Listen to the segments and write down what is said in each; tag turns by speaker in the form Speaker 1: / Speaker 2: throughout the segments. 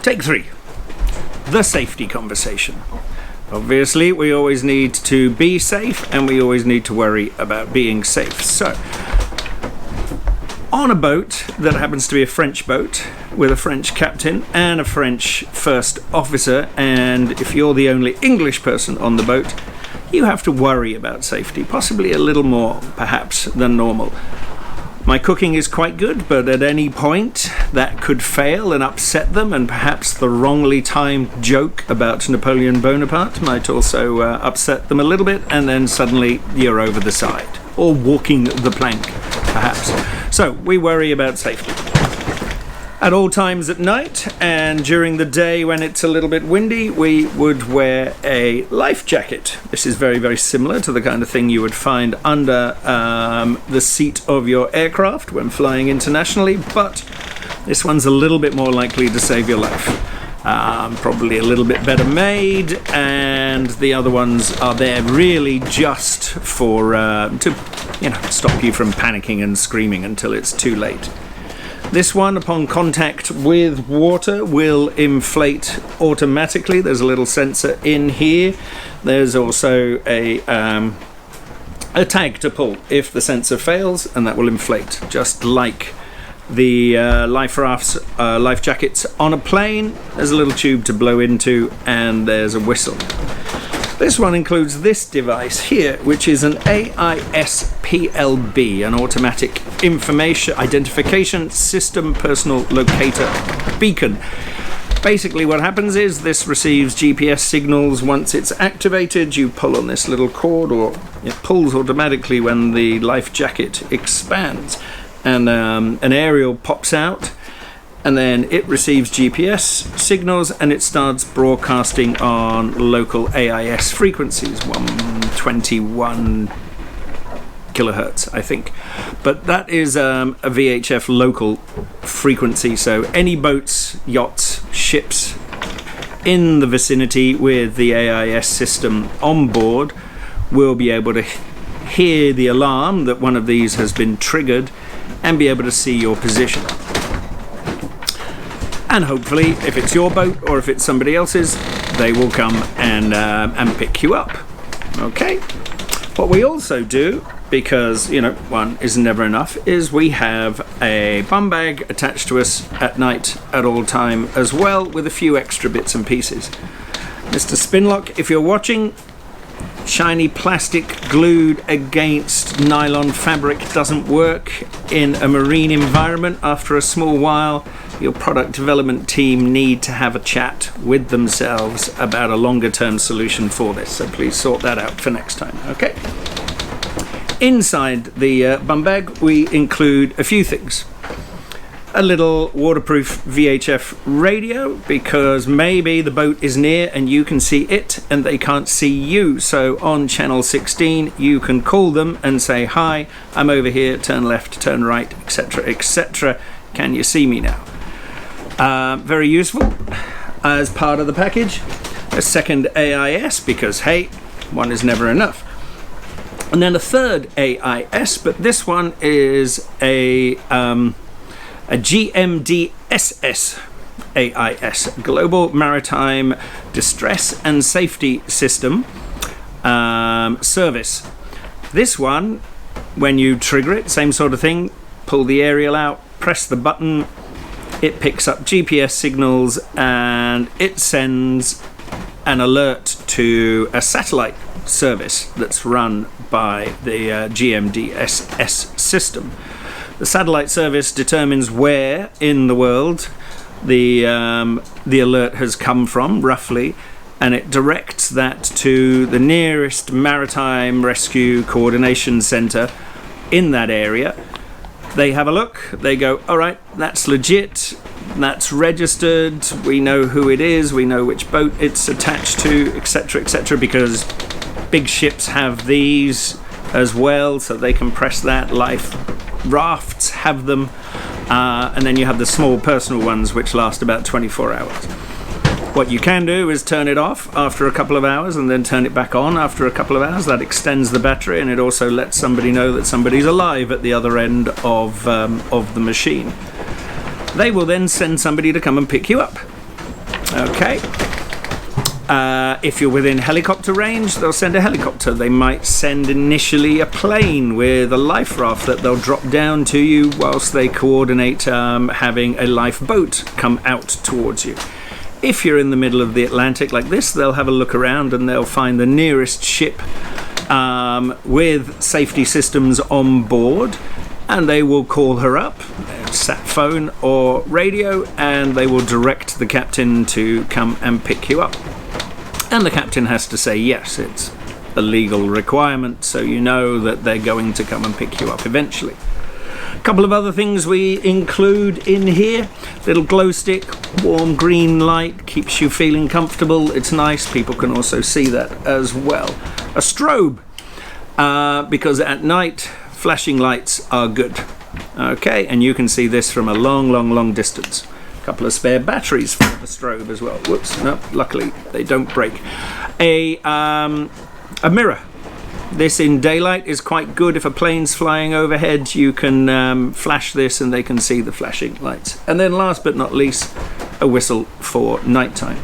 Speaker 1: Take 3. The safety conversation. Obviously, we always need to be safe, and we always need to worry about being safe. So, on a boat that happens to be a French boat with a French captain and a French first officer, and if you're the only English person on the boat, you have to worry about safety, possibly a little more, perhaps, than normal. My cooking is quite good, but at any point that could fail and upset them, and perhaps the wrongly timed joke about Napoleon Bonaparte might also upset them a little bit, and then suddenly you're over the side, or walking the plank, perhaps. So we worry about safety. At all times at night and during the day when it's a little bit windy, we would wear a life jacket. This is very, very similar to the kind of thing you would find under the seat of your aircraft when flying internationally, but this one's a little bit more likely to save your life. Probably a little bit better made, and the other ones are there really just for to stop you from panicking and screaming until it's too late. This one, upon contact with water, will inflate automatically. There's a little sensor in here. There's also a tag to pull if the sensor fails, and that will inflate, just like the life rafts, life jackets on a plane. There's a little tube to blow into, and there's a whistle. This one includes this device here, which is an AIS-PLB, an automatic information identification system personal locator beacon. Basically what happens is this receives GPS signals. Once it's activated, you pull on this little cord, or it pulls automatically when the life jacket expands, and an aerial pops out, and then it receives GPS signals, and it starts broadcasting on local AIS frequencies, 121 kilohertz, I think. But that is a VHF local frequency, so any boats, yachts, ships in the vicinity with the AIS system on board will be able to hear the alarm that one of these has been triggered and be able to see your position. And hopefully, if it's your boat or if it's somebody else's, they will come and pick you up. Okay. What we also do, because one is never enough, is we have a bum bag attached to us at night at all time as well, with a few extra bits and pieces. Mr. Spinlock, if you're watching, shiny plastic glued against nylon fabric doesn't work in a marine environment. After a small while, your product development team need to have a chat with themselves about a longer term solution for this, so please sort that out for next time. Okay. Inside the bum bag we include a few things. A little waterproof VHF radio, because maybe the boat is near and you can see it and they can't see you. So on channel 16 you can call them and say, "Hi, I'm over here, turn left, turn right, etc, etc. Can you see me now?" Very useful as part of the package. A second AIS, because hey, one is never enough. And then a third AIS, but this one is a GMDSS AIS, Global Maritime Distress and Safety System service. This one, when you trigger it, same sort of thing, pull the aerial out, press the button, it picks up GPS signals, and it sends an alert to a satellite service that's run by the GMDSS system. The satellite service determines where in the world the alert has come from, roughly, and it directs that to the nearest maritime rescue coordination center in that area. They have a look, they go, all right, that's legit, that's registered, we know who it is, we know which boat it's attached to, etc, etc, because big ships have these as well, so they can press that. Life rafts have them, and then you have the small personal ones which last about 24 hours. What you can do is turn it off after a couple of hours and then turn it back on after a couple of hours. That extends the battery, and it also lets somebody know that somebody's alive at the other end of the machine. They will then send somebody to come and pick you up. Okay. If you're within helicopter range, they'll send a helicopter. They might send initially a plane with a life raft that they'll drop down to you whilst they coordinate having a lifeboat come out towards you. If you're in the middle of the Atlantic like this, they'll have a look around and they'll find the nearest ship with safety systems on board, and they will call her up, sat phone or radio, and they will direct the captain to come and pick you up. And the captain has to say yes, it's a legal requirement, so you know that they're going to come and pick you up eventually. A couple of other things we include in here: little glow stick, warm green light, keeps you feeling comfortable. It's nice, people can also see that as well. A strobe, because at night flashing lights are good. Okay, and you can see this from a long distance. Couple of spare batteries for the strobe as well. Whoops, no, luckily they don't break. A mirror. This in daylight is quite good. If a plane's flying overhead, you can flash this and they can see the flashing lights. And then last but not least, a whistle for nighttime.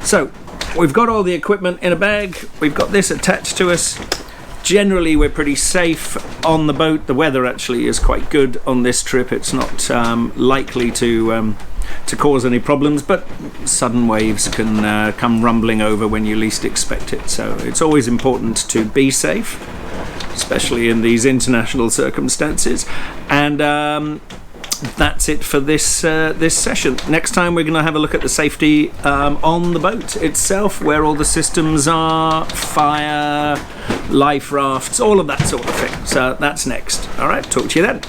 Speaker 1: So we've got all the equipment in a bag. We've got this attached to us. Generally, we're pretty safe on the boat. The weather actually is quite good on this trip. It's not likely to cause any problems, but sudden waves can come rumbling over when you least expect it. So it's always important to be safe, especially in these international circumstances. And that's it for this session. Next time we're going to have a look at the safety on the boat itself, where all the systems are, fire, life rafts, all of that sort of thing. So that's next. All right, talk to you then.